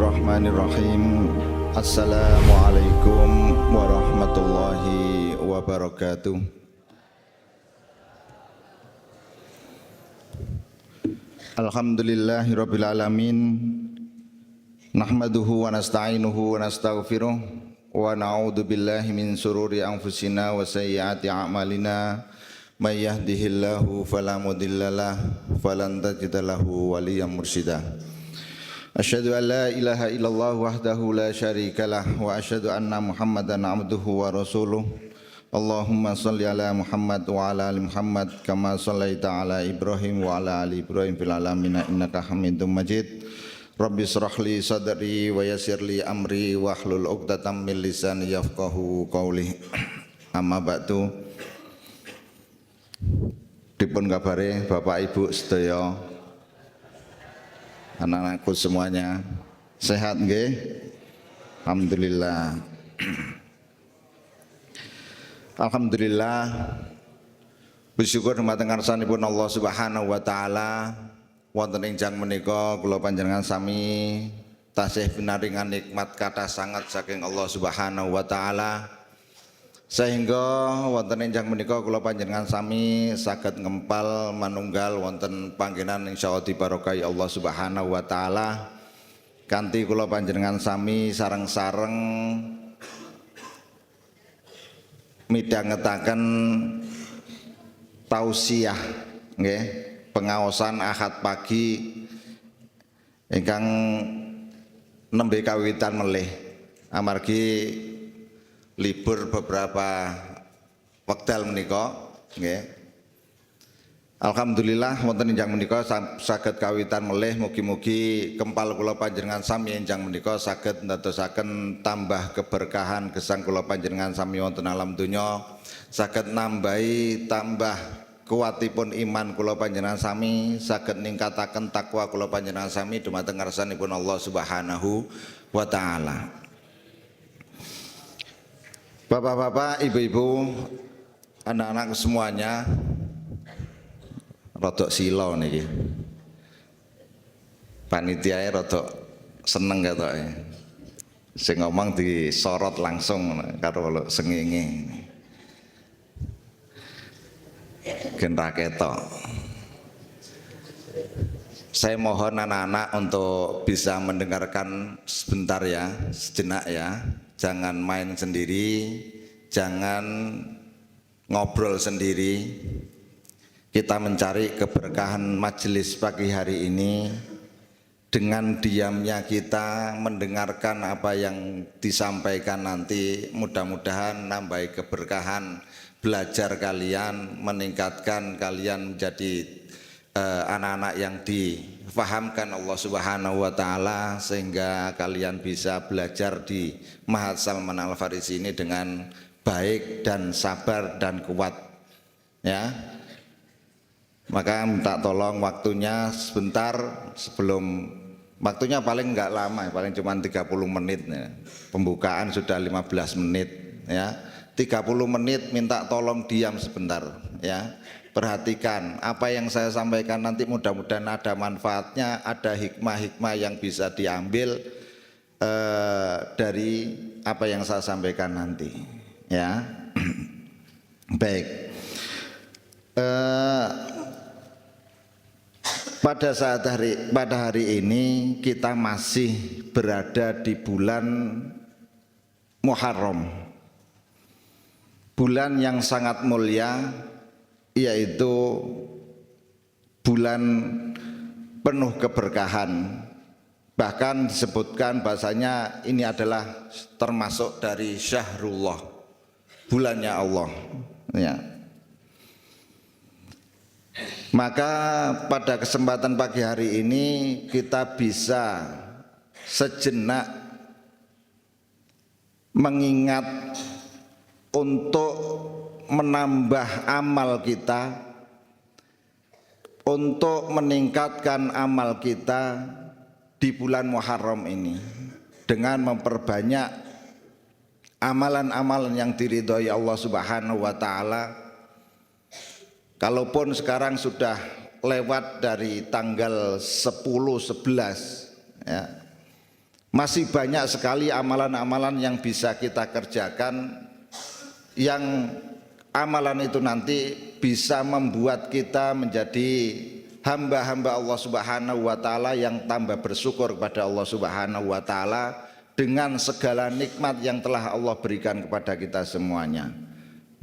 Bismillahirrahmanirrahim. Assalamualaikum warahmatullahi wabarakatuh. Alhamdulillahirabbil alamin. Nahmaduhu wa nasta'inuhu wa nastaghfiruh wa na'udzu billahi min sururi anfusina wa sayyiati a'malina. May yahdihillahu fala mudhillalah falan tajida lahu waliyyan mursyida. Asyhadu an la ilaha illallah wahdahu la syarikalah wa asyhadu anna Muhammadan abduhu wa rasuluh. Allahumma shalli ala Muhammad wa ala ali Muhammad kama shallaita ala Ibrahim wa ala ali Ibrahim fil alamin innaka Hamidum Majid. Rabbi shrah li sadri wa yassir li amri wa hlul 'uqdatam min lisani yafqahu qawli. Amma ba'du. Dipun kabare Bapak Ibu sedaya, anak-anakku semuanya sehat nggih? Alhamdulillah. Alhamdulillah. Bersyukur dumateng ngarsanipun Allah Subhanahu wa taala wonten ingkang menika kula panjenengan sami tasih pinaringan nikmat kathah sanget saking Allah Subhanahu wa taala, sehingga wonten ingkang menika kula panjenengan sami saged ngempal manunggal wonten panggenan insyaallah dibarokahi Allah Subhanahu wa taala kanthi kula panjenengan sami sareng-sareng midhangetaken tausiah nggih, pengaosan Ahad pagi ingkang nembe kawitan melih amargi libur beberapa wekdal menika nggih. Alhamdulillah wonten enjang menika saged kawitan melih, mugi-mugi kempal kula panjenengan sami enjang menika saged ndadosaken tambah keberkahan gesang kula panjenengan sami wonten alam donya, saged nambahi tambah kuatipun iman kula panjenengan sami, saged ningkataken takwa kula panjenengan sami dumateng ngarsanipun Allah Subhanahu wa taala. Bapak-bapak, ibu-ibu, anak-anak semuanya, rodok silo niki. Panitiae rodok seneng ketoke. Sing ngomong disorot langsung karo sengenge. Gen ra ketok. Saya mohon anak-anak untuk bisa mendengarkan sebentar ya, sejenak ya. Jangan main sendiri, jangan ngobrol sendiri. Kita mencari keberkahan majelis pagi hari ini dengan diamnya kita mendengarkan apa yang disampaikan nanti. Mudah-mudahan nambah keberkahan, belajar kalian, meningkatkan kalian menjadi anak-anak yang difahamkan Allah Subhanahu wa taala, sehingga kalian bisa belajar di Ma'had Salman Al Farisi ini dengan baik dan sabar dan kuat ya. Maka minta tolong waktunya sebentar, sebelum waktunya paling enggak lama, paling cuma 30 menit ya. Pembukaan sudah 15 menit ya. 30 menit minta tolong diam sebentar ya. Perhatikan apa yang saya sampaikan nanti, mudah-mudahan ada manfaatnya, ada hikmah-hikmah yang bisa diambil dari apa yang saya sampaikan nanti ya. Baik. Pada hari ini kita masih berada di bulan Muharram, bulan yang sangat mulia, yaitu bulan penuh keberkahan. Bahkan disebutkan bahasanya ini adalah termasuk dari syahrullah, bulannya Allah ya. Maka pada kesempatan pagi hari ini kita bisa sejenak mengingat untuk menambah amal kita, untuk meningkatkan amal kita di bulan Muharram ini dengan memperbanyak amalan-amalan yang diridhoi Allah Subhanahu wa taala. Kalaupun sekarang sudah lewat dari tanggal 10-11 ya, Masih banyak sekali amalan-amalan yang bisa kita kerjakan, yang amalan itu nanti bisa membuat kita menjadi hamba-hamba Allah Subhanahu wa taala yang tambah bersyukur kepada Allah Subhanahu wa taala dengan segala nikmat yang telah Allah berikan kepada kita semuanya.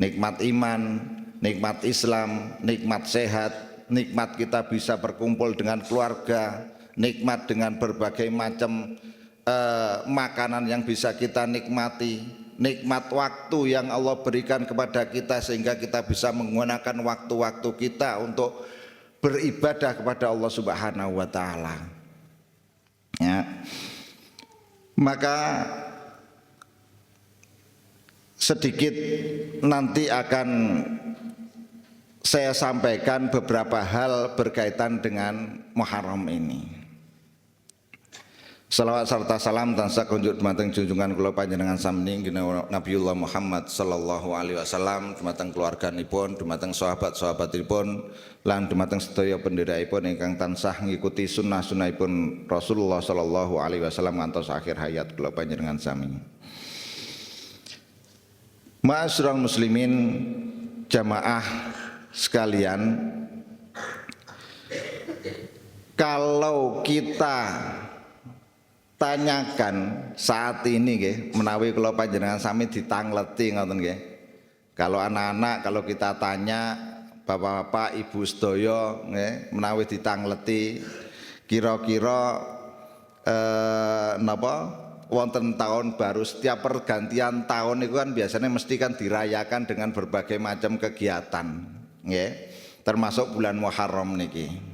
Nikmat iman, nikmat Islam, nikmat sehat, nikmat kita bisa berkumpul dengan keluarga, nikmat dengan berbagai macam makanan yang bisa kita nikmati, nikmat waktu yang Allah berikan kepada kita sehingga kita bisa menggunakan waktu-waktu kita untuk beribadah kepada Allah Subhanahu wa taala. Ya. Maka sedikit nanti akan saya sampaikan beberapa hal berkaitan dengan Muharram ini. Salawat serta salam tansah kunjuk dumateng junjungan kula panjenengan sami Nabiullah Muhammad sallallahu alaihi wasallam, dumateng keluarganipun, dumateng sahabat-sahabatipun, lan dumateng sedaya pendhirikipun ingkang tansah ngikuti sunnah-sunnahipun Rasulullah sallallahu alaihi wasallam ngantos akhir hayat kula panjenengan sami. Ma'asyiral muslimin jamaah sekalian, kalau kita tanyakan saat ini nggih, menawi kula panjenengan sami ditangleti ngoten nggih. Kalau anak-anak, kalau kita tanya bapak-bapak, ibu sedaya nggih, menawi ditangleti kira-kira napa wonten tahun baru, setiap pergantian tahun itu kan biasanya mesti kan dirayakan dengan berbagai macam kegiatan nggih, termasuk bulan Muharram niki.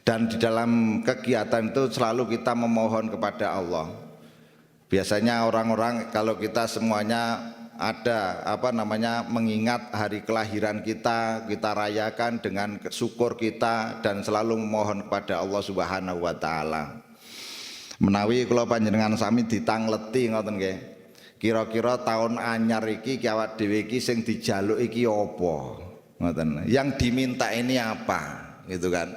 Dan di dalam kegiatan itu selalu kita memohon kepada Allah. Biasanya orang-orang kalau kita semuanya ada mengingat hari kelahiran kita rayakan dengan syukur kita dan selalu memohon kepada Allah Subhanahu wa taala. Menawi kula panjenengan sami ditangleti ngoten nggih. Kira-kira tahun anyar iki awak dhewe iki sing dijaluk iki apa? Ngoten. Yang diminta ini apa? Gitu kan.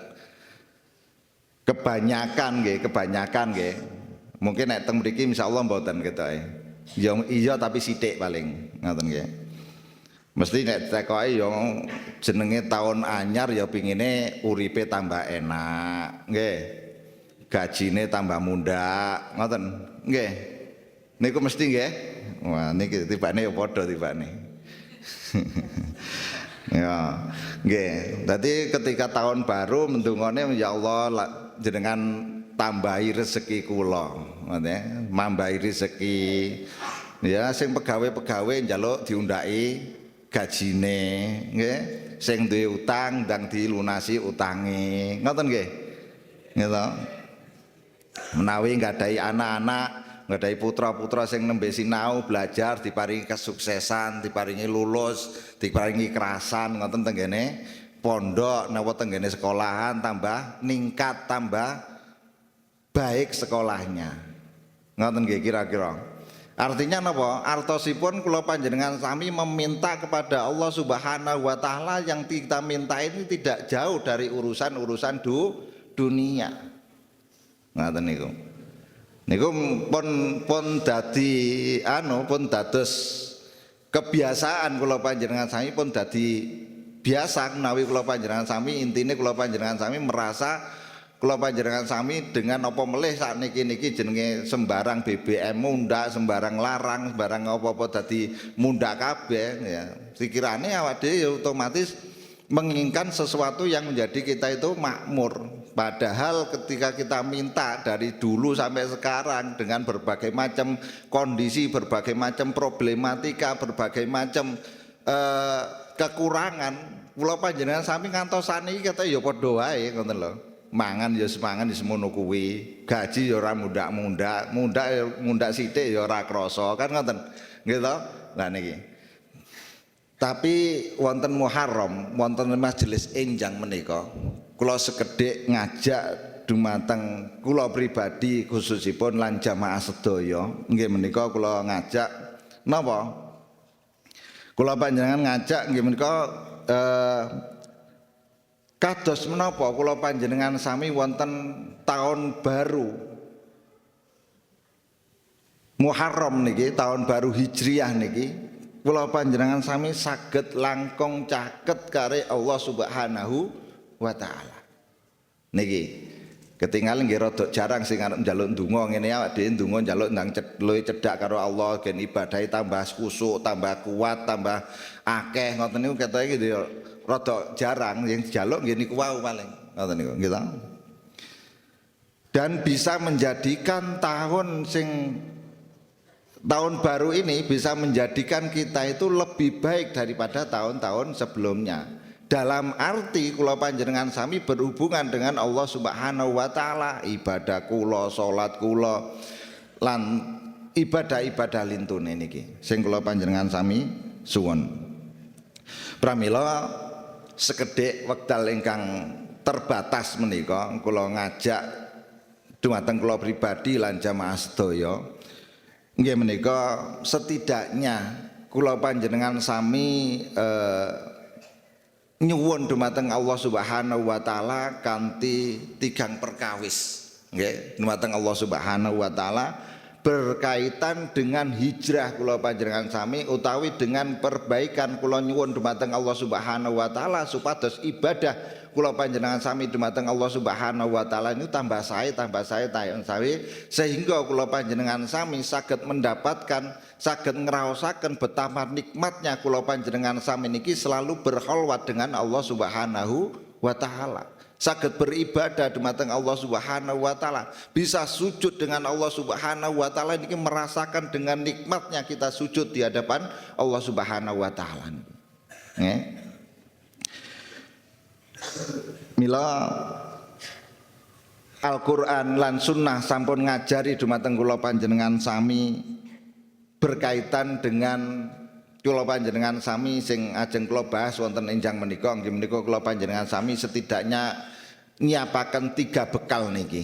Kebanyakan nggih. Mungkin nek teng mriki insyaallah mboten ketoke. Ya iya tapi sithik paling, ngoten nggih. Mesti nek tekoke ya jenenge tahun anyar ya pingine uripe tambah enak, nggih. Gajine tambah mundhak, ngoten. Nggih. Niku mesti nggih. Wah, niki tibane ya padha tibane. Ya, nggih. Dadi ketika tahun baru mendungane ya Allah jenengan tambahi rezeki kula, mambahi rezeki. Ya, sing pegawai-pegawai njaluk diundhaki gajine, nggih. Sing duwe utang ndang dilunasi utange. Ngoten nggih. Gitu. Menawi nggadahi anak-anak, nggadahi putra-putra sing nembe sinau belajar diparingi kesuksesan, diparingi lulus, diparingi kerasan ngoten tenggene pondok napa tenggene sekolahan tambah ningkat, tambah baik sekolahnya. Ngoten nggih kira-kira. Artinya napa? Artosipun kula panjenengan sami meminta kepada Allah Subhanahu wa taala, yang kita minta ini tidak jauh dari urusan-urusan dunia. Ngoten niku. Niku pun dadi pun dados kebiasaan kula panjenengan sami, pun dadi biasa menawi kula panjenengan sami, intine kula panjenengan sami merasa kula panjenengan sami dengan apa melih sakniki niki jenenge sembarang BBM mundhak, sembarang larang, sembarang apa-apa dadi mundhak kabeh ya. Pikirane awak dhewe ya otomatis menginginkan sesuatu yang menjadi kita itu makmur. Padahal ketika kita minta dari dulu sampai sekarang dengan berbagai macam kondisi, berbagai macam problematika, berbagai macam kekurangan, kula panjenengan sami ngantos saniki kata ya padha wae ngoten lho. Mangan ya semangan ya semono kuwi, gaji ya ora mundak sithik ya ora krasa kan ngoten. Nggih to? Lah niki. Tapi wonten Muharram, wonten majelis enjang menika, kula sekedhik ngajak dumateng kula pribadi khususipun lan jamaah sedaya. Nggih menika kula ngajak napa? Kula panjenengan ngajak nggih menika kados menapa kula panjenengan sami wonten tahun baru. Muharram niki tahun baru Hijriah niki kula panjenengan sami saged langkung caket kare Allah Subhanahu wa taala. Niki ketinggalan nggih rada jarang sing arep njaluk ndonga ngene awake dhewe ndonga njaluk ndang luwih cedhak karo Allah gen ibadahe tambah kusuk, tambah kuat, tambah akeh ngoten niku ketoke iki rada jarang yang njaluk nggih niku wau paling ngoten niku nggih ta. Dan bisa menjadikan tahun baru ini bisa menjadikan kita itu lebih baik daripada tahun-tahun sebelumnya. Dalam arti kula panjenengan sami berhubungan dengan Allah Subhanahu wa taala, ibadah kula, salat kula lan ibadah-ibadah lintune niki sing kula panjenengan sami suwun. Pramila sekedhik wekdal ingkang terbatas menika kula ngajak dumateng kula pribadi lan jamaah sedaya nggih menika setidaknya kula panjenengan sami nyuwun dumateng Allah Subhanahu wa taala kanthi tigang perkawis nggih dumateng Allah Subhanahu wa taala berkaitan dengan hijrah kula panjenengan sami utawi dengan perbaikan kula nyuwun dumateng Allah Subhanahu wa taala supados ibadah kula panjenengan sami dumateng Allah Subhanahu wa taala ini tambah sae sehingga kula panjenengan sami saged mendapatkan saged ngraosaken betapa nikmatnya kula panjenengan sami niki selalu berkholwat dengan Allah Subhanahu wa taala. Saged beribadah dumateng Allah Subhanahu wa taala, bisa sujud dengan Allah Subhanahu wa taala niki merasakan dengan nikmatnya kita sujud di hadapan Allah Subhanahu wa taala. Nggih. Mila Al-Qur'an lan sunnah sampun ngajari dumateng kula panjenengan sami berkaitan dengan kula panjenengan sami sing ajeng kula bahas wonten enjang menika nggih menika kula panjenengan sami setidaknya nyiapaken 3 bekal niki.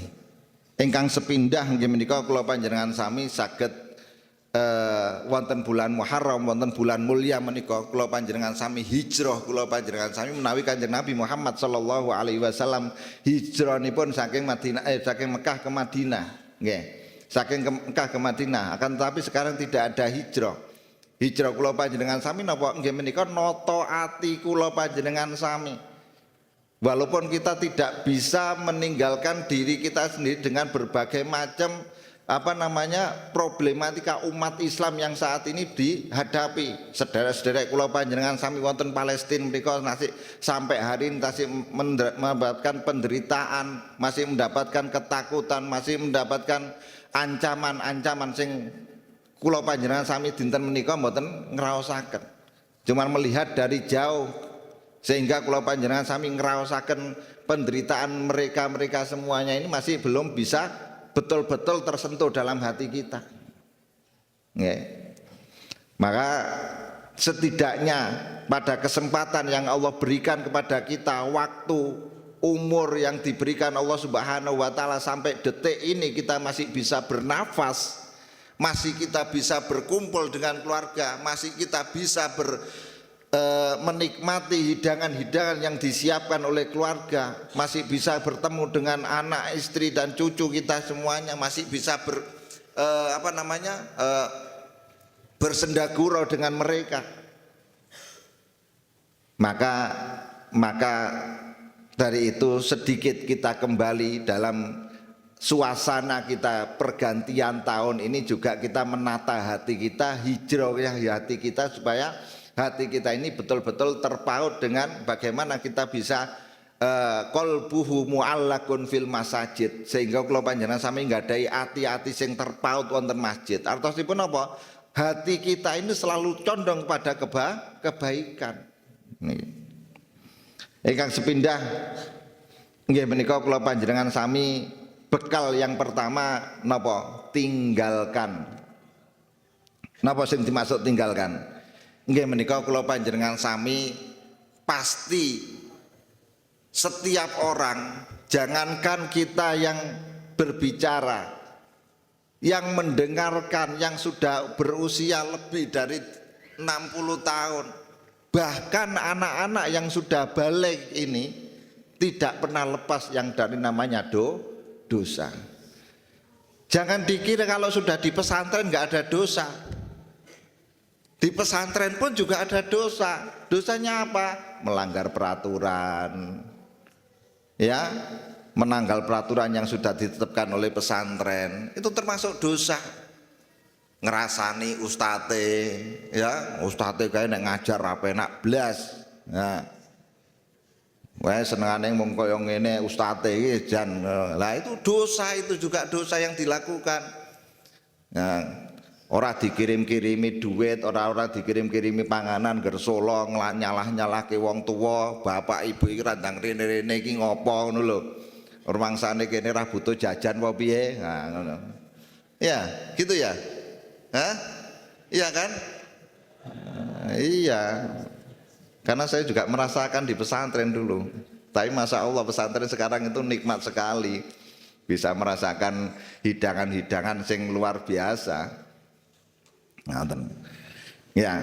Ingkang sepindah nggih menika kula panjenengan sami saged wonten bulan Muharram wonten bulan mulia menika kula panjenengan sami hijrah kula panjenengan sami menawi Kanjeng Nabi Muhammad sallallahu alaihi wasallam hijrahipun saking saking Mekah ke Madinah nggih. Saking Mekah ke Madinah akan tetapi sekarang tidak ada hijrah. Hijrah kula panjenengan sami napa nggih menika nata ati kula panjenengan sami. Walaupun kita tidak bisa meninggalkan diri kita sendiri dengan berbagai macam problematika umat Islam yang saat ini dihadapi. Sederek-sederek kula panjenengan sami wonten Palestina mriku masih sampai hari ini masih mendapatkan penderitaan, masih mendapatkan ketakutan, masih mendapatkan ancaman-ancaman sing kula panjenengan sami dinten menika mboten ngraosaken. Cuma melihat dari jauh sehingga kula panjenengan sami ngraosaken penderitaan mereka semuanya ini masih belum bisa betul-betul tersentuh dalam hati kita. Maka setidaknya pada kesempatan yang Allah berikan kepada kita, waktu umur yang diberikan Allah Subhanahu wa taala sampai detik ini kita masih bisa bernafas, masih kita bisa berkumpul dengan keluarga, masih kita bisa menikmati hidangan-hidangan yang disiapkan oleh keluarga, masih bisa bertemu dengan anak, istri dan cucu kita semuanya, masih bisa bersendagurau dengan mereka. Maka dari itu sedikit kita kembali dalam suasana kita pergantian tahun ini juga kita menata hati kita, hijrah hati kita supaya hati kita ini betul-betul terpaut dengan bagaimana kita bisa qalbuhu mu'allakun fil masajid, sehingga kula panjenengan sami nggadahi ati-ati sing terpaut wonten masjid. Artosipun apa? Hati kita ini selalu condong pada kebaikan. Ingkang sepindah nggih menika kula panjenengan sami bekal yang pertama napa? Tinggalkan. Napa sing dimaksud tinggalkan? Nggih menika kula panjenengan sami pasti setiap orang, jangankan kita yang berbicara, yang mendengarkan, yang sudah berusia lebih dari 60 tahun, bahkan anak-anak yang sudah balik ini tidak pernah lepas yang dari namanya dosa. Jangan dikira kalau sudah di pesantren nggak ada dosa. Di pesantren pun juga ada dosa. Dosanya apa? Melanggar peraturan, ya, menanggal peraturan yang sudah ditetapkan oleh pesantren. Itu termasuk dosa. Ngerasani ustate, ya, ustate kayak nek ngajar apa enak blas. Nah, wah senengane mung koyo ngene ustate iki jan. Lah itu dosa, itu juga dosa yang dilakukan. Nah, ora dikirim-kirimi duit, ora dikirim-kirimi panganan ger solo nyalah-nyalahke wong tua, bapak ibu iki randang rene-rene iki ngopo ngono lho. Rumangsane kene ra butuh jajan apa piye? Nah, ngono. Ya, gitu ya. Hah? Iya kan? Iya. Karena saya juga merasakan di pesantren dulu. Tapi masya Allah pesantren sekarang itu nikmat sekali. Bisa merasakan hidangan-hidangan yang luar biasa. Ya,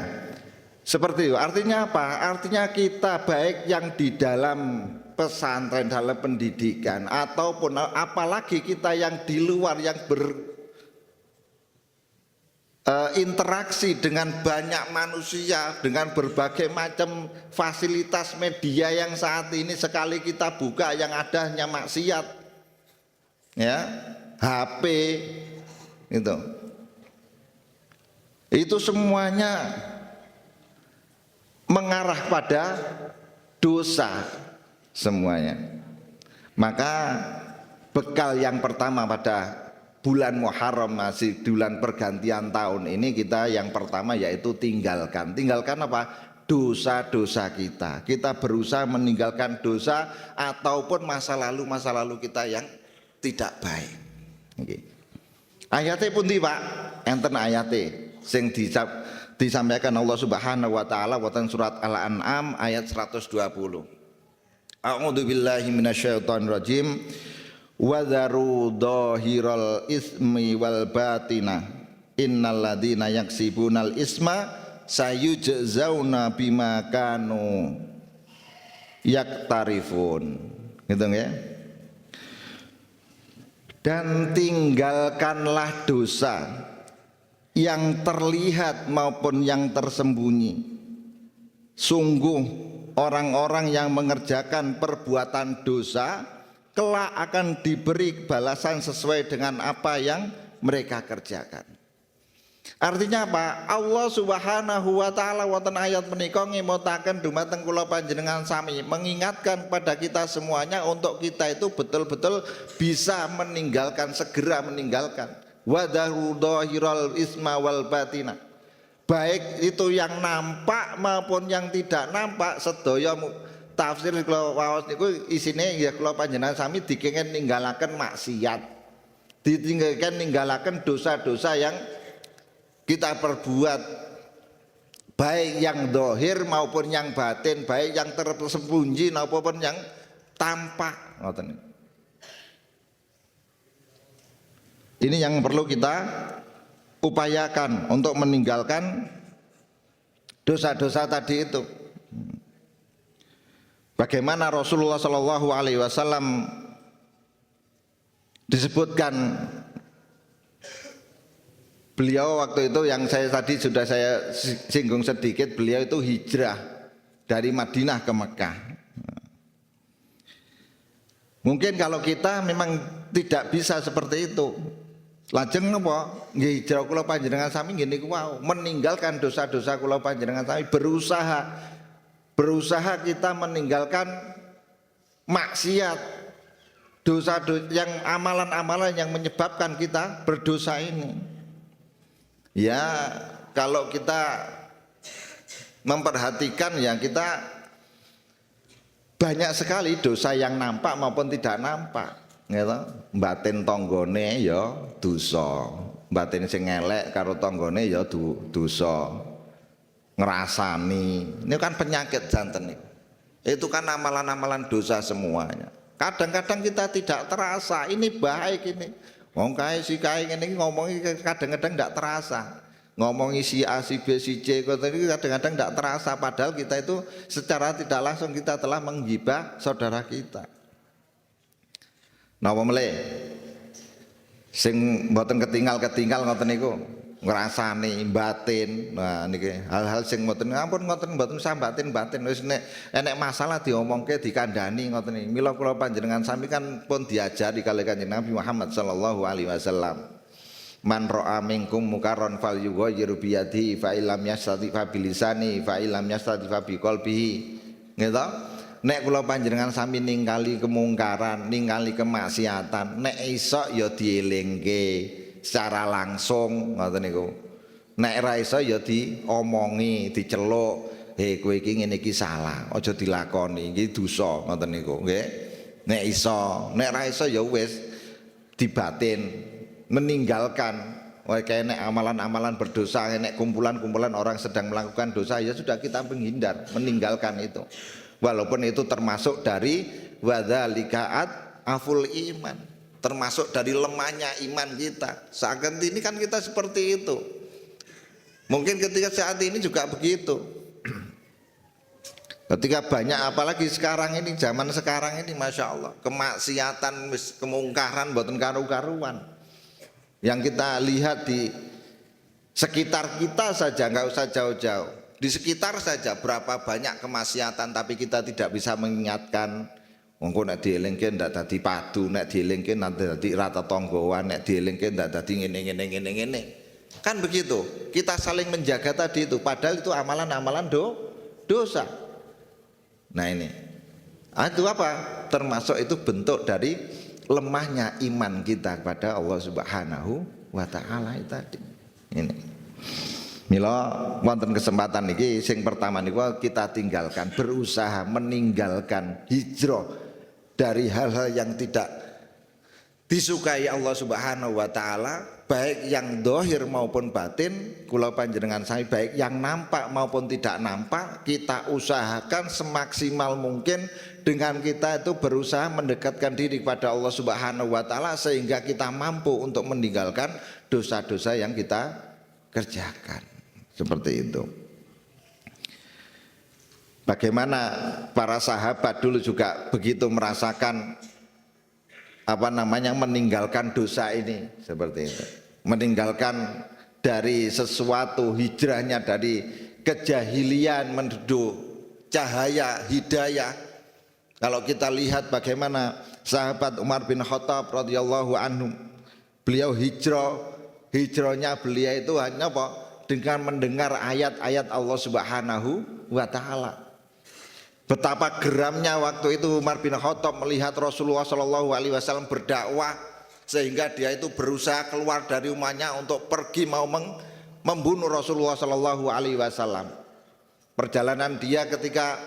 seperti itu. Artinya apa? Artinya kita baik yang di dalam pesantren, dalam pendidikan, ataupun apalagi kita yang di luar yang interaksi dengan banyak manusia, dengan berbagai macam fasilitas media yang saat ini sekali kita buka yang ada hanya maksiat, ya, HP, itu semuanya mengarah pada dosa semuanya. Maka bekal yang pertama pada bulan Muharram, masih bulan pergantian tahun ini, kita yang pertama yaitu tinggalkan apa? Dosa-dosa kita. Kita berusaha meninggalkan dosa ataupun masa lalu kita yang tidak baik. Okay. Ayatnya pun Pak, enten ayatnya sing disampaikan Allah Subhanahu wa taala wonten surat Al-An'am ayat 120. A'udzubillahi minasyaitonirrajim. Wadharu dhahiral ismi wal batina innal ladzina yaksibunal isma sayujzauna bima kanu yaktarifun, gitu ya. Dan tinggalkanlah dosa yang terlihat maupun yang tersembunyi. Sungguh orang-orang yang mengerjakan perbuatan dosa kelak akan diberi balasan sesuai dengan apa yang mereka kerjakan. Artinya apa? Allah Subhanahu wa taala wonten ayat menika ngemutaken dumateng kula panjenengan sami, mengingatkan pada kita semuanya untuk kita itu betul-betul bisa meninggalkan, segera meninggalkan wadahu dhahiral isma wal batina. Baik itu yang nampak maupun yang tidak nampak, sedaya tafsir kula waos niku isine ya kula panjenengan sami dikengken ninggalaken maksiat, ditinggalkan ninggalaken dosa-dosa yang kita perbuat, baik yang dohir maupun yang batin, baik yang tersembunyi maupun yang tampak. Ini yang perlu kita upayakan untuk meninggalkan dosa-dosa tadi itu. Bagaimana Rasulullah Shallallahu Alaihi Wasallam disebutkan, beliau waktu itu yang tadi sudah saya singgung sedikit, beliau itu hijrah dari Madinah ke Mekah. Mungkin kalau kita memang tidak bisa seperti itu, lajeng apa? Hijrah kula panjenengan sami ngene ku wau, meninggalkan dosa-dosa kula panjenengan sami, berusaha kita meninggalkan maksiat, dosa-dosa yang amalan-amalan yang menyebabkan kita berdosa ini. Ya, kalau kita memperhatikan ya, kita banyak sekali dosa yang nampak maupun tidak nampak, gitu. Batin tonggone ya dosa, batin sing elek karo tonggone ya dosa. Ngerasani, ini kan penyakit janten itu kan amalan-amalan dosa semuanya. Kadang-kadang kita tidak terasa, ini baik ini. Wong kae si kae ngene ngomongi kadang-kadang tidak terasa. Ngomongi si A, si B, si C, kadang-kadang tidak terasa, padahal kita itu secara tidak langsung kita telah menggibah saudara kita. Napa meleh? Sing mboten ketinggal ngoten niku ngrasani batin. Nah niki hal-hal sing mboten ampun mboten sambatin batin wis nek enek masalah diomongke dikandani ngoten niki. Mila kula panjenengan sami kan pun diajari kali Kanjeng Nabi Muhammad sallallahu alaihi wasallam. Man ra'a minkum mukarron falyughayyir bi yadihi fa illam yastati fa bilisani fa illam yastati fa biqalbihi. Gitu. Nek kula panjenengan sami ningali kemungkaran, ningali kemaksiatan, nek iso ya dielingke secara langsung ngoten niku. Nek ora iso ya diomongi, diceluk, "He kowe iki ngene iki salah, aja dilakoni, iki dosa," ngoten niku, nggih. Nek iso, nek ora iso ya wis dibatin, meninggalkan. Wah kayak nek amalan-amalan berdosa, nek kumpulan-kumpulan orang sedang melakukan dosa, ya sudah kita menghindar, meninggalkan itu. Walaupun itu termasuk dari wadzalikaat aful iman, termasuk dari lemahnya iman kita. Saat ini kan kita seperti itu. Mungkin ketika saat ini juga begitu. Ketika banyak, apalagi sekarang ini, zaman sekarang ini, masya Allah, kemaksiatan, kemungkaran, boten karu-karuan. Yang kita lihat di sekitar kita saja, nggak usah jauh-jauh. Di sekitar saja berapa banyak kemaksiatan, tapi kita tidak bisa mengingatkan. Mongko nek dielingke ndak dadi padu, nek dielingke nanti dadi rata tonggoan, nek dielingke ndak dadi ngene. Kan begitu. Kita saling menjaga tadi itu, padahal itu amalan-amalan dosa. Nah ini. Itu apa? Termasuk itu bentuk dari lemahnya iman kita kepada Allah Subhanahu wa taala itu tadi. Ini. Mila wonten kesempatan niki sing pertama niku kita tinggalkan, berusaha meninggalkan, hijrah dari hal-hal yang tidak disukai Allah Subhanahu wa taala, baik yang dohir maupun batin. Kula panjenengan sami baik yang nampak maupun tidak nampak, kita usahakan semaksimal mungkin dengan kita itu berusaha mendekatkan diri kepada Allah Subhanahu wa taala sehingga kita mampu untuk meninggalkan dosa-dosa yang kita kerjakan. Seperti itu. Bagaimana para sahabat dulu juga begitu merasakan meninggalkan dosa ini, seperti itu. Meninggalkan dari sesuatu, hijrahnya dari kejahilian menuju cahaya hidayah. Kalau kita lihat bagaimana sahabat Umar bin Khattab radhiyallahu anhu, beliau hijrahnya beliau itu hanya apa? Dengan mendengar ayat-ayat Allah Subhanahu wa taala. Betapa geramnya waktu itu Umar bin Khattab melihat Rasulullah Shallallahu alaihi wasallam berdakwah, sehingga dia itu berusaha keluar dari rumahnya untuk pergi mau membunuh Rasulullah Shallallahu alaihi wasallam. Perjalanan dia ketika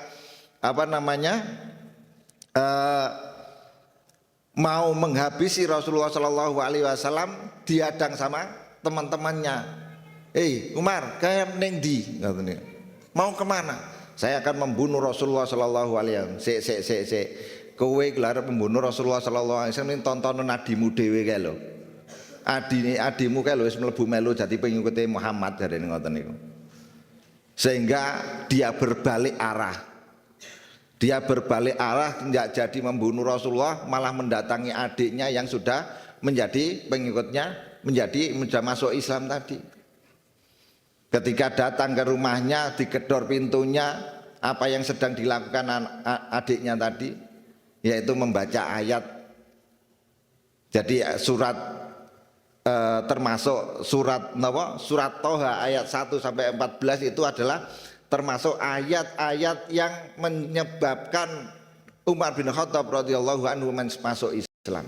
mau menghabisi Rasulullah Shallallahu alaihi wasallam, dihadang sama teman-temannya. Umar, kayak neng di, mau kemana? Saya akan membunuh Rasulullah Sallallahu Alaihi Wasallam. Kowe gelar membunuh Rasulullah Sallallahu Alaihi Wasallam, tontonan adimu dewe kae lho. Adimu kae lho wis mlebu melu jadi pengikute Muhammad jarene ngoten niku. Sehingga dia berbalik arah. Dia berbalik arah, tidak jadi membunuh Rasulullah, malah mendatangi adiknya yang sudah menjadi pengikutnya, sudah masuk Islam tadi. Ketika datang ke rumahnya, digedor pintunya, apa yang sedang dilakukan adiknya tadi, yaitu membaca ayat. Jadi surat termasuk surat Toha ayat 1 sampai 14 itu adalah termasuk ayat-ayat yang menyebabkan Umar bin Khattab radhiyallahu anhu masuk Islam.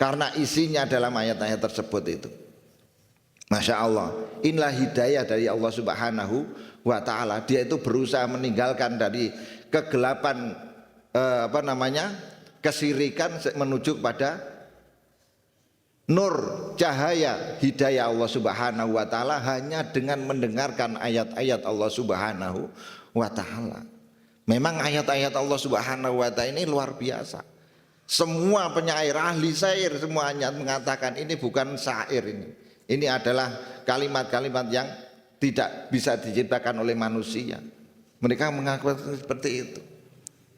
Karena isinya dalam ayat-ayat tersebut itu. Masya Allah, inilah hidayah dari Allah Subhanahu wa ta'ala. Dia itu berusaha meninggalkan dari kegelapan kesirikan menuju kepada nur, cahaya, hidayah Allah Subhanahu wa ta'ala hanya dengan mendengarkan ayat-ayat Allah Subhanahu wa ta'ala. Memang ayat-ayat Allah Subhanahu wa ta'ala ini luar biasa. Semua penyair, ahli syair semuanya mengatakan ini bukan syair ini. Ini adalah kalimat-kalimat yang tidak bisa diciptakan oleh manusia. Mereka mengaku seperti itu.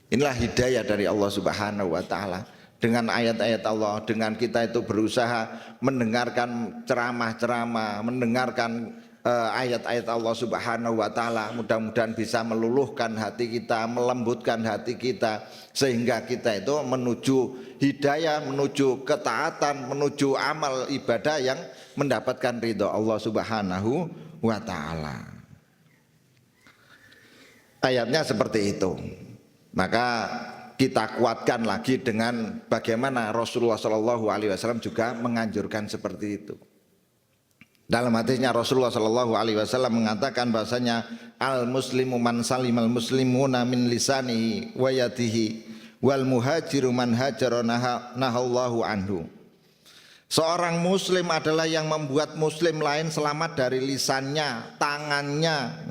Inilah hidayah dari Allah Subhanahu wa ta'ala. dengan ayat-ayat Allah, dengan kita itu berusaha mendengarkan ceramah-ceramah, mendengarkan ayat-ayat Allah Subhanahu wa taala, mudah-mudahan bisa meluluhkan hati kita, melembutkan hati kita, sehingga kita itu menuju hidayah, menuju ketaatan, menuju amal ibadah yang mendapatkan ridho Allah Subhanahu wa taala. Ayatnya seperti itu. Maka kita kuatkan lagi dengan bagaimana Rasulullah Shallallahu Alaihi Wasallam juga menganjurkan seperti itu. Dalam hadisnya Rasulullah Shallallahu Alaihi Wasallam mengatakan bahasanya al muslimu man salimal muslimuna min lisanihi wa yadihi wal muhajiru man hajara nahallahu anhu. Seorang muslim adalah yang membuat muslim lain selamat dari lisannya, tangannya,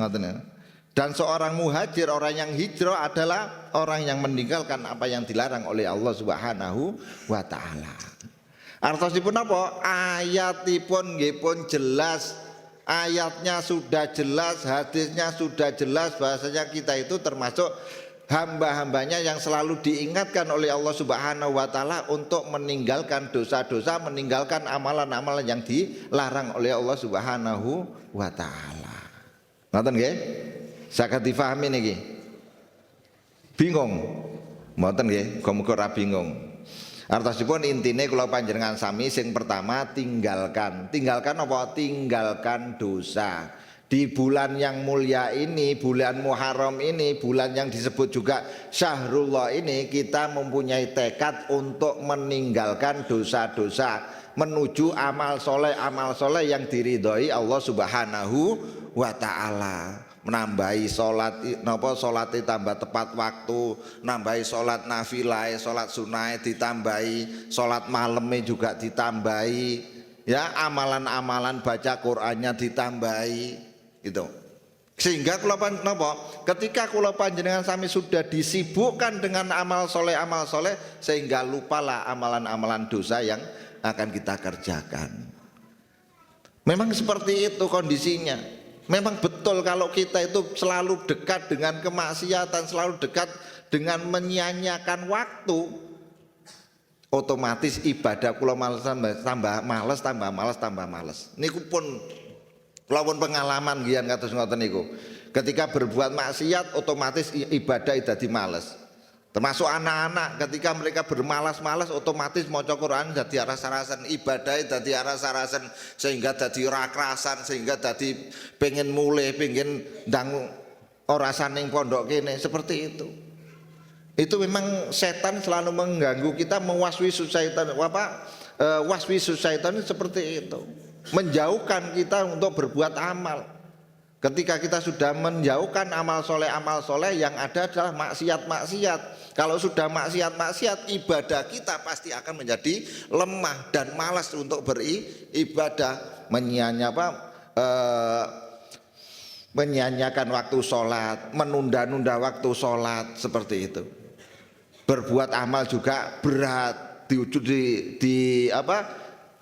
dan seorang muhajir, orang yang hijrah adalah orang yang meninggalkan apa yang dilarang oleh Allah Subhanahu wa taala. Artosipun apa? Ayatipun nggih pun jelas. Ayatnya sudah jelas, hadisnya sudah jelas, bahasanya kita itu termasuk hamba-hambanya yang selalu diingatkan oleh Allah Subhanahu wa taala untuk meninggalkan dosa-dosa, meninggalkan amalan-amalan yang dilarang oleh Allah Subhanahu wa taala. Ngoten nggih? Saged difahami niki. Bingung? Mboten nggih, muga-muga ora bingung. Artosipun intine kula panjenengan sami sing pertama tinggalkan. Tinggalkan apa? Tinggalkan dosa. Di bulan yang mulia ini, bulan Muharram ini, bulan yang disebut juga Syahrullah ini, kita mempunyai tekad untuk meninggalkan dosa-dosa, menuju amal soleh yang diridhoi Allah Subhanahu wa taala. Menambahi sholat, sholatnya tambah tepat waktu, nambahi sholat nafilah, sholat sunai ditambahi, sholat malamnya juga ditambahi, ya amalan-amalan baca Qur'annya ditambahi, gitu. Sehingga ketika kula panjenengan sami sudah disibukkan dengan amal soleh, sehingga lupalah amalan-amalan dosa yang akan kita kerjakan. Memang seperti itu kondisinya. Memang betul kalau kita itu selalu dekat dengan kemaksiatan, selalu dekat dengan menyia-nyiakan waktu, otomatis ibadah kula tambah males. Niku pun lawan pengalaman gian kados ngoten niku. Ketika berbuat maksiat otomatis ibadah dadi males. Termasuk anak-anak ketika mereka bermalas-malas otomatis maca Quran dadi aras-arasan, ibadah dadi aras-arasan, sehingga dadi ora kerasan, sehingga dadi pengen mulih, pengen ndang ora saning pondok kene, seperti itu. Itu memang setan selalu mengganggu kita, mewaswisu syaitan, waswisu syaitan seperti itu. Menjauhkan kita untuk berbuat amal. Ketika kita sudah menjauhkan amal soleh yang ada adalah maksiat. Kalau sudah maksiat, ibadah kita pasti akan menjadi lemah dan malas untuk beribadah, menyanyiakan waktu sholat, menunda-nunda waktu sholat, seperti itu. Berbuat amal juga berat,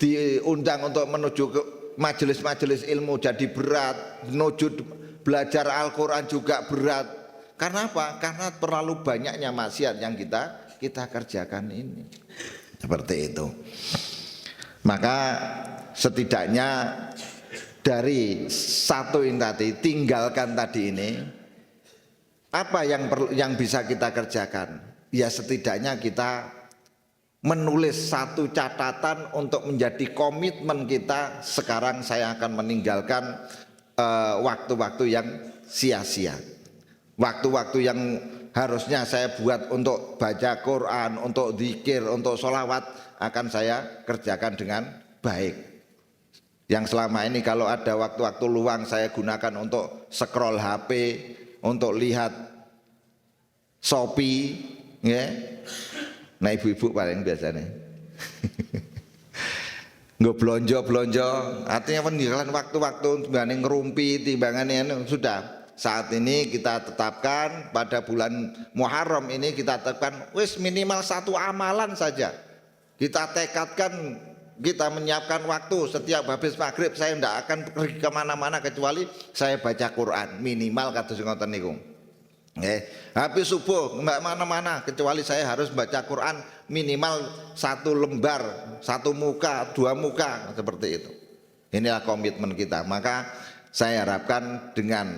diundang untuk menuju ke majelis-majelis ilmu jadi berat, menuju belajar Al-Quran juga berat. Karena apa? Karena terlalu banyaknya maksiat yang kita kerjakan ini. Seperti itu. Maka setidaknya dari satu ini tadi, tinggalkan tadi ini, apa yang bisa kita kerjakan? Ya setidaknya kita menulis satu catatan untuk menjadi komitmen kita. Sekarang saya akan meninggalkan waktu-waktu yang sia-sia, waktu-waktu yang harusnya saya buat untuk baca Quran, untuk zikir, untuk sholawat, akan saya kerjakan dengan baik. Yang selama ini kalau ada waktu-waktu luang saya gunakan untuk scroll HP, untuk lihat Shopee, ya. Nah ibu-ibu paling biasanya nggak belanja, artinya peninggalan waktu-waktu timbangan ngerumpi, timbangan sudah. Saat ini kita tetapkan pada bulan Muharram ini, kita tetapkan wis minimal satu amalan saja. Kita tekadkan, kita menyiapkan waktu setiap habis maghrib saya tidak akan pergi kemana-mana kecuali saya baca Quran, minimal kados ngoten niku. Habis subuh nggak mana-mana kecuali saya harus baca Quran minimal 1 lembar, 1 muka, 2 muka, seperti itu. Inilah komitmen kita. Maka saya harapkan dengan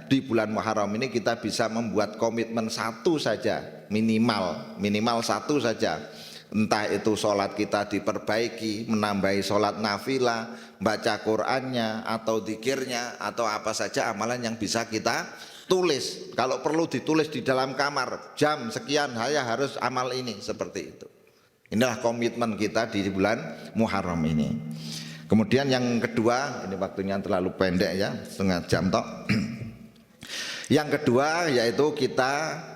di bulan Muharram ini kita bisa membuat komitmen 1 saja, minimal 1 saja. Entah itu sholat kita diperbaiki, menambahi sholat nafilah, baca Qur'annya atau zikirnya, atau apa saja amalan yang bisa kita tulis. Kalau perlu ditulis di dalam kamar, jam sekian saya harus amal ini, seperti itu. Inilah komitmen kita di bulan Muharram ini. Kemudian yang kedua, ini waktunya terlalu pendek ya, setengah jam tok. Yang kedua yaitu kita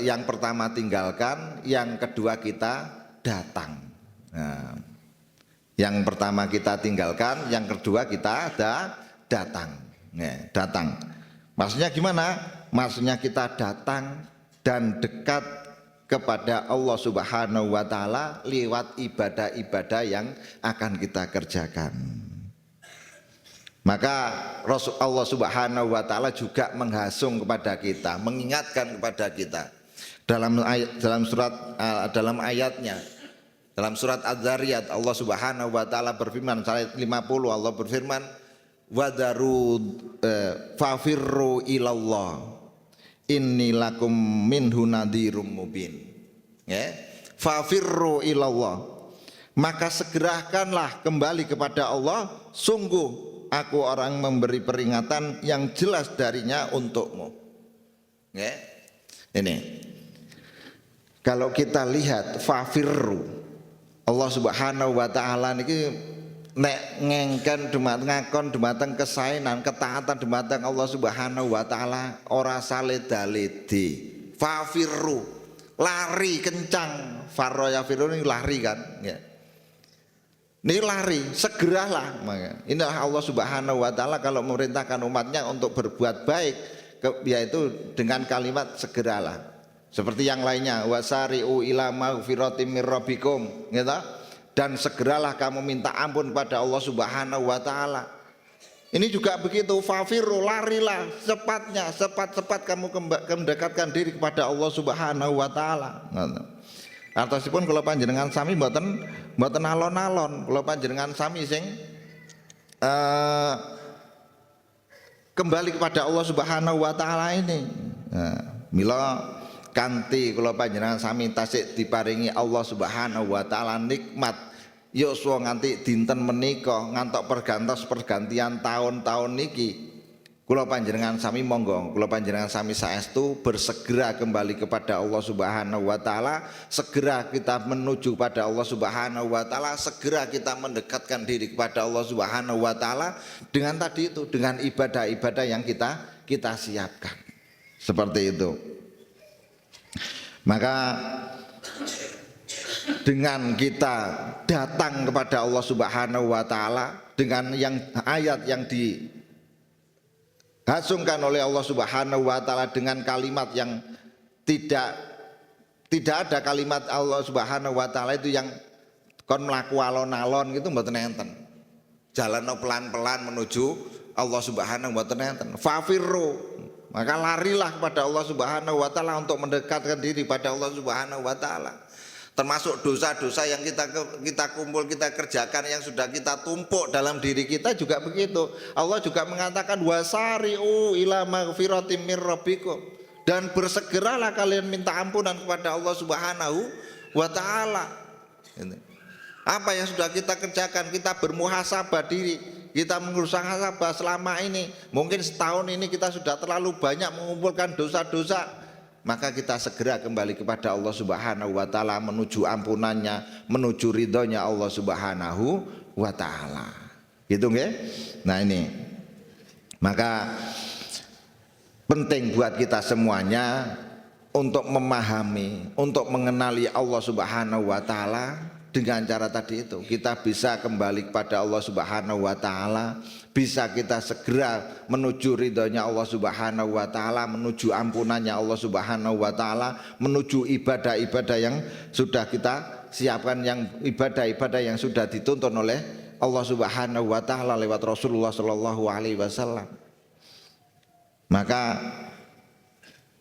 yang pertama tinggalkan, yang kedua kita datang. Nah, yang pertama kita tinggalkan, yang kedua kita datang. Nah, datang. Maksudnya gimana? Maksudnya kita datang dan dekat kepada Allah Subhanahu wa taala lewat ibadah-ibadah yang akan kita kerjakan. Maka Allah Subhanahu wa taala juga menghasung kepada kita, mengingatkan kepada kita dalam ayatnya, dalam surat Az-Zariyat, Allah Subhanahu wa taala berfirman, ayat 50, Allah berfirman, fafirru ilallah inni lakum minhu nadhirum mubin. Ya, fafirru ilallah, maka segerakanlah kembali kepada Allah, sungguh aku orang memberi peringatan yang jelas darinya untukmu. Ya, ini kalau kita lihat fafirru, Allah Subhanahu wa taala niki nek ngengken ngakon dumateng kesaenan ketaatan dumateng Allah Subhanahu wa taala ora saleda-ledi. Fafirru, lari kencang. Farro ya firru ini lari kan ya. Ini lari, segeralah. Inilah Allah Subhanahu wa taala kalau memerintahkan umatnya untuk berbuat baik, yaitu dengan kalimat segeralah. Seperti yang lainnya, wasari'u ila maghfiratim mir rabbikum, gitu. Dan segeralah kamu minta ampun pada Allah Subhanahu wa taala. Ini juga begitu, fafirru, larilah cepatnya, cepat-cepat kamu mendekatkan diri kepada Allah Subhanahu wa taala. Artosipun kula panjenengan sami mboten alon-alon, kula panjenengan sami sing kembali kepada Allah Subhanahu wa taala ini. Mila kanthi kula panjenengan sami tasik diparingi Allah Subhanahu wa taala nikmat yuswa nganti dinten menika ngantok pergantian tahun-tahun niki, kula panjenengan sami monggo, kula panjenengan sami saestu bersegera kembali kepada Allah Subhanahu wa taala, segera kita menuju pada Allah Subhanahu wa taala, segera kita mendekatkan diri kepada Allah Subhanahu wa taala dengan tadi itu, dengan ibadah-ibadah yang kita siapkan. Seperti itu. Maka dengan kita datang kepada Allah Subhanahu wa taala dengan yang ayat yang dihasungkan oleh Allah Subhanahu wa taala dengan kalimat yang tidak ada kalimat Allah Subhanahu wa taala itu yang kon mlaku alon-alon gitu mboten enten. Jalanno pelan-pelan menuju Allah Subhanahu wa taala enten. Fafirru, maka larilah kepada Allah Subhanahu wa taala untuk mendekatkan diri pada Allah Subhanahu wa taala. Termasuk dosa-dosa yang kita kumpul, kita kerjakan, yang sudah kita tumpuk dalam diri kita juga begitu. Allah juga mengatakan wasari'u ila maghfiratim mir rabbikum, dan bersegeralah kalian minta ampunan kepada Allah Subhanahu wa taala. Apa yang sudah kita kerjakan, kita bermuhasabah diri, kita muhasabah selama ini. Mungkin setahun ini kita sudah terlalu banyak mengumpulkan dosa-dosa, maka kita segera kembali kepada Allah Subhanahu wa taala menuju ampunannya, menuju ridhonya Allah Subhanahu wa taala. Gitu nggih? Nah ini. Maka penting buat kita semuanya untuk memahami, untuk mengenali Allah Subhanahu wa taala dengan cara tadi itu. Kita bisa kembali kepada Allah Subhanahu wa taala, bisa kita segera menuju ridhonya Allah Subhanahu wa taala, menuju ampunannya Allah Subhanahu wa taala, menuju ibadah-ibadah yang sudah kita siapkan, yang ibadah-ibadah yang sudah dituntun oleh Allah Subhanahu wa taala lewat Rasulullah sallallahu alaihi wasallam. Maka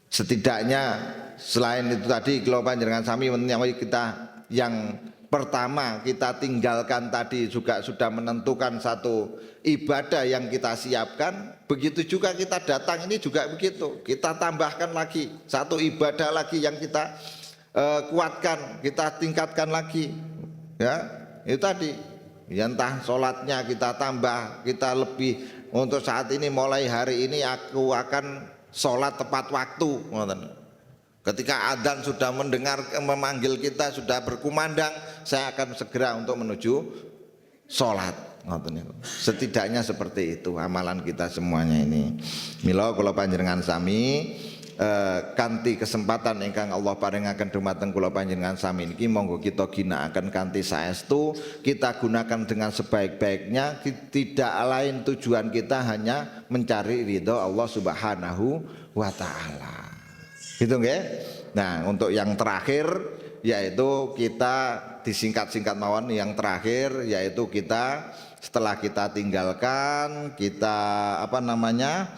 Setidaknya selain itu tadi kula panjenengan sami kita yang pertama kita tinggalkan tadi juga sudah menentukan satu ibadah yang kita siapkan. Begitu juga kita datang ini juga begitu. Kita tambahkan lagi satu ibadah lagi yang kita kuatkan, kita tingkatkan lagi. Ya, itu tadi. Ya, entah sholatnya kita tambah, kita lebih untuk saat ini mulai hari ini aku akan sholat tepat waktu. Ketika adzan sudah mendengar memanggil kita sudah berkumandang, saya akan segera untuk menuju sholat. Setidaknya seperti itu amalan kita semuanya ini. Mila kula panjenengan sami kanthi kesempatan ingkang Allah paringaken dumateng kula panjenengan sami niki monggo kita ginakaken kanthi saestu, kita gunakan dengan sebaik-baiknya, tidak lain tujuan kita hanya mencari ridho Allah Subhanahu wa taala. Gitu nggih. Nah, untuk yang terakhir yaitu kita disingkat-singkat mawon, yang terakhir yaitu kita setelah kita tinggalkan, kita apa namanya?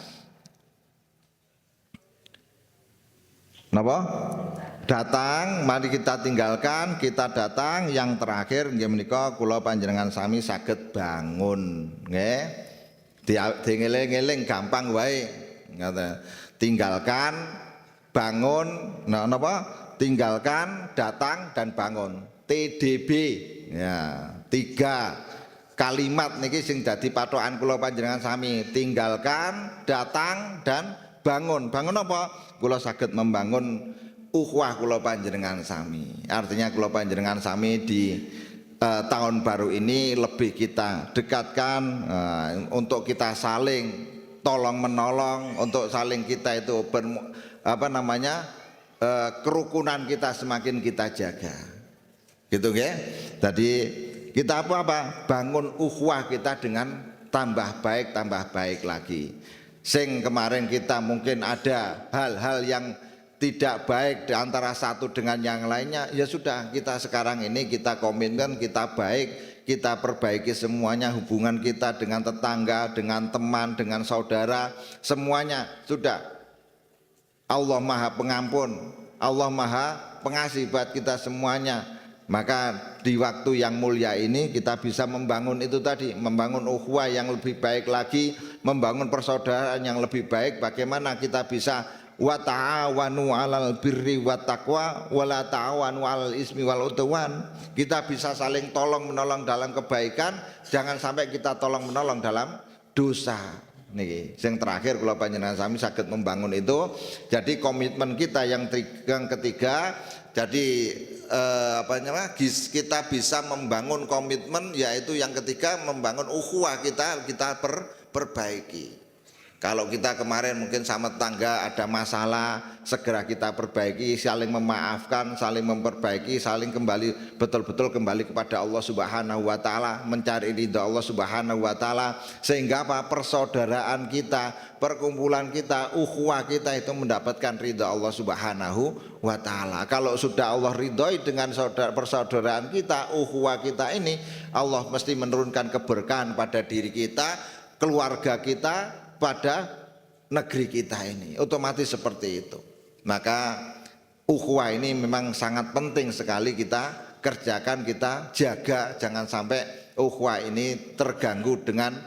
Napa? Datang, mari kita tinggalkan, kita datang. Yang terakhir nggih menika kula panjenengan sami saged bangun, nggih. Diengeling-eling gampang wae. Tinggalkan, bangun, napa? Tinggalkan, datang dan bangun. TDB. Ya, 3 kalimat niki sing dadi patokan kula panjenengan sami. Tinggalkan, datang dan bangun. Bangun apa? Kula saged membangun ukhuwah kula panjenengan sami. Artinya kula panjenengan sami di tahun baru ini lebih kita dekatkan untuk kita saling tolong menolong, untuk saling kita itu kerukunan kita semakin kita jaga. Gitu nggih. Jadi kita bangun ukhuwah kita dengan tambah baik lagi. Sing kemarin kita mungkin ada hal-hal yang tidak baik di antara satu dengan yang lainnya, ya sudah, kita sekarang ini kita komitmen, kita baik, kita perbaiki semuanya, hubungan kita dengan tetangga, dengan teman, dengan saudara, semuanya sudah. Allah Maha Pengampun, Allah Maha Pengasih buat kita semuanya. Maka di waktu yang mulia ini kita bisa membangun itu tadi, membangun ukhuwah yang lebih baik lagi, membangun persaudaraan yang lebih baik. Bagaimana kita bisa wa ta'awanu 'alal birri wat taqwa wa la ta'awanu 'alal ismi wal udwan. Kita bisa saling tolong menolong dalam kebaikan, jangan sampai kita tolong menolong dalam dosa. Niki, yang terakhir kula panjenengan sami saged membangun itu. Jadi komitmen kita yang ketiga, jadi kita bisa membangun komitmen, yaitu yang ketiga membangun ukhuwah kita perbaiki. Kalau kita kemarin mungkin sama tetangga ada masalah, segera kita perbaiki, saling memaafkan, saling memperbaiki, saling kembali betul-betul kembali kepada Allah Subhanahu wa taala, mencari ridha Allah Subhanahu wa taala, sehingga persaudaraan kita, perkumpulan kita, ukhuwah kita itu mendapatkan ridha Allah Subhanahu wa taala. Kalau sudah Allah ridhoi dengan persaudaraan kita, ukhuwah kita ini, Allah mesti menurunkan keberkahan pada diri kita, keluarga kita, pada negeri kita ini, otomatis seperti itu. Maka ukhuwah ini memang sangat penting sekali kita kerjakan, kita jaga, jangan sampai ukhuwah ini terganggu dengan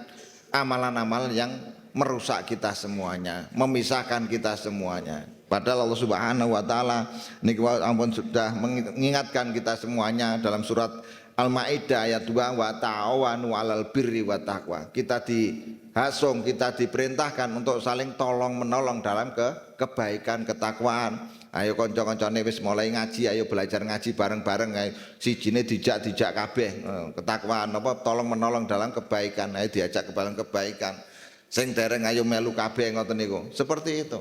amalan-amalan yang merusak kita semuanya, memisahkan kita semuanya. Padahal Allah Subhanahu wa taala niki ampun sudah mengingatkan kita semuanya dalam surat Al-Maidah ayat 2, wa ta'awanu 'alal birri wat taqwa. Kita dihasung, kita diperintahkan untuk saling tolong menolong dalam kebaikan, ketakwaan. Ayo kanca-kancane wis mulai ngaji, ayo belajar ngaji bareng-bareng, ayo sijine dijak kabeh ketakwaan tolong menolong dalam kebaikan, ayo diajak ke dalam kebaikan. Sing dereng ayo melu kabeh ngoten niku. Seperti itu.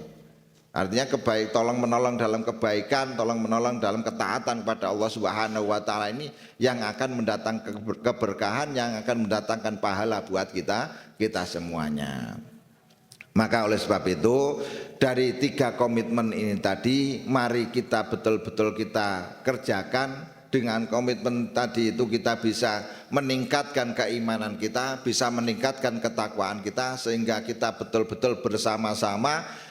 Artinya tolong menolong dalam kebaikan, tolong menolong dalam ketaatan kepada Allah Subhanahu wa taala ini yang akan mendatangkan keberkahan, yang akan mendatangkan pahala buat kita semuanya. Maka oleh sebab itu dari 3 komitmen ini tadi, mari kita betul-betul kita kerjakan. Dengan komitmen tadi itu kita bisa meningkatkan keimanan kita, bisa meningkatkan ketakwaan kita, sehingga kita betul-betul bersama-sama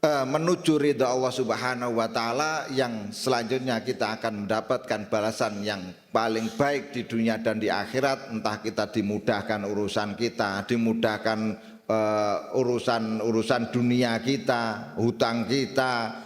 menuju ridha Allah Subhanahu wa taala, yang selanjutnya kita akan mendapatkan balasan yang paling baik di dunia dan di akhirat. Entah kita dimudahkan urusan kita, dimudahkan urusan dunia kita, hutang kita,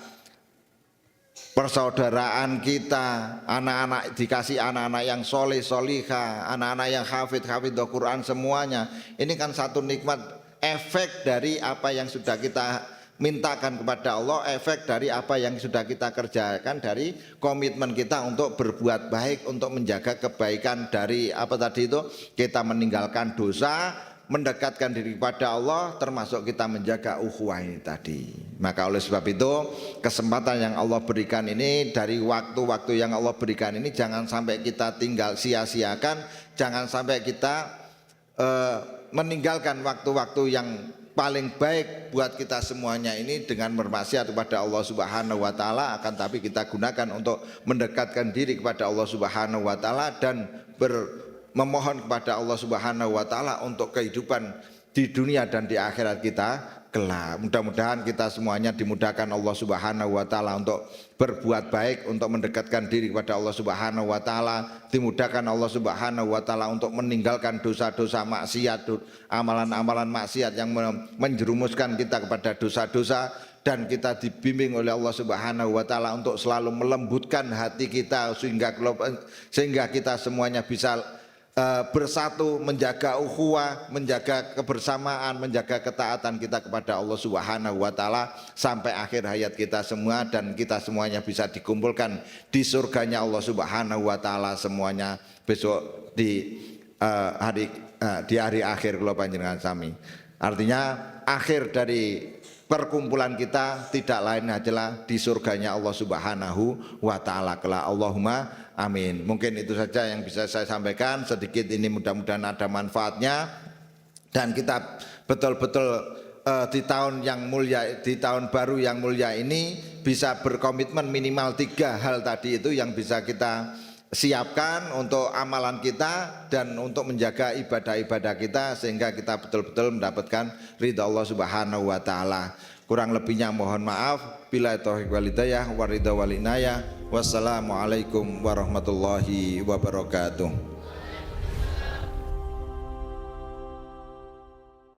persaudaraan kita, anak-anak dikasih anak-anak yang soleh solihah, anak-anak yang hafid Quran, semuanya ini kan satu nikmat, efek dari apa yang sudah kita mintakan kepada Allah, efek dari apa yang sudah kita kerjakan, dari komitmen kita untuk berbuat baik, untuk menjaga kebaikan, dari apa tadi itu, kita meninggalkan dosa, mendekatkan diri kepada Allah, termasuk kita menjaga ukhuwah ini tadi. Maka oleh sebab itu, kesempatan yang Allah berikan ini, dari waktu-waktu yang Allah berikan ini, jangan sampai kita tinggal sia-siakan, jangan sampai kita meninggalkan waktu-waktu yang paling baik buat kita semuanya ini dengan bermaksiat kepada Allah Subhanahu wa taala, akan tapi kita gunakan untuk mendekatkan diri kepada Allah Subhanahu wa taala dan memohon kepada Allah Subhanahu wa taala untuk kehidupan di dunia dan di akhirat kita kelak. Mudah-mudahan kita semuanya dimudahkan Allah Subhanahu wa taala untuk berbuat baik, untuk mendekatkan diri kepada Allah Subhanahu wa taala, dimudahkan Allah Subhanahu wa taala untuk meninggalkan dosa-dosa maksiat, amalan-amalan maksiat yang menjerumuskan kita kepada dosa-dosa, dan kita dibimbing oleh Allah Subhanahu wa taala untuk selalu melembutkan hati kita sehingga kita semuanya bisa bersatu, menjaga ukhuwah, menjaga kebersamaan, menjaga ketaatan kita kepada Allah Subhanahu wa taala sampai akhir hayat kita semua, dan kita semuanya bisa dikumpulkan di surganya Allah Subhanahu wa taala semuanya besok di hari akhir kula panjenengan sami. Artinya akhir dari perkumpulan kita tidak lain adalah di surganya Allah Subhanahu wa taala kelak. Allahumma amin. Mungkin itu saja yang bisa saya sampaikan sedikit ini, mudah-mudahan ada manfaatnya, dan kita betul-betul di tahun yang mulia, di tahun baru yang mulia ini bisa berkomitmen minimal 3 hal tadi itu yang bisa kita siapkan untuk amalan kita dan untuk menjaga ibadah-ibadah kita, sehingga kita betul-betul mendapatkan ridha Allah Subhanahu wa taala. Kurang lebihnya mohon maaf. Billahi taufiq wal hidayah wa ridha wal inayah. Wassalamualaikum warahmatullahi wabarakatuh.